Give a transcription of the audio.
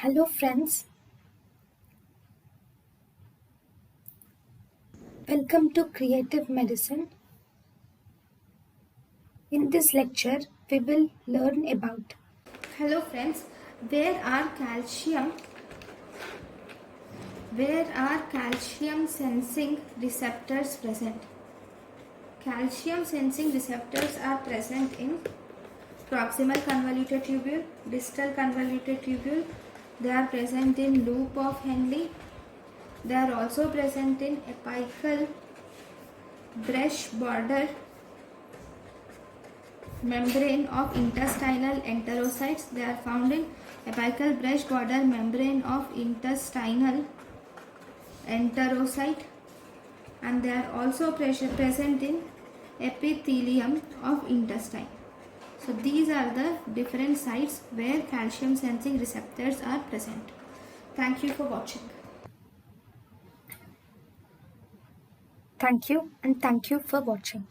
Hello friends, welcome to Creative Medicine. In this lecture, we will learn about Hello friends, where are calcium sensing receptors present? Calcium sensing receptors are present in proximal convoluted tubule, distal convoluted tubule. They are present in loop of Henle. They are also present in apical brush border membrane of intestinal enterocytes. They are found in apical brush border membrane of intestinal enterocyte, and they are also present in epithelium of intestine. So these are the different sites where calcium sensing receptors are present. Thank you for watching. Thank you for watching.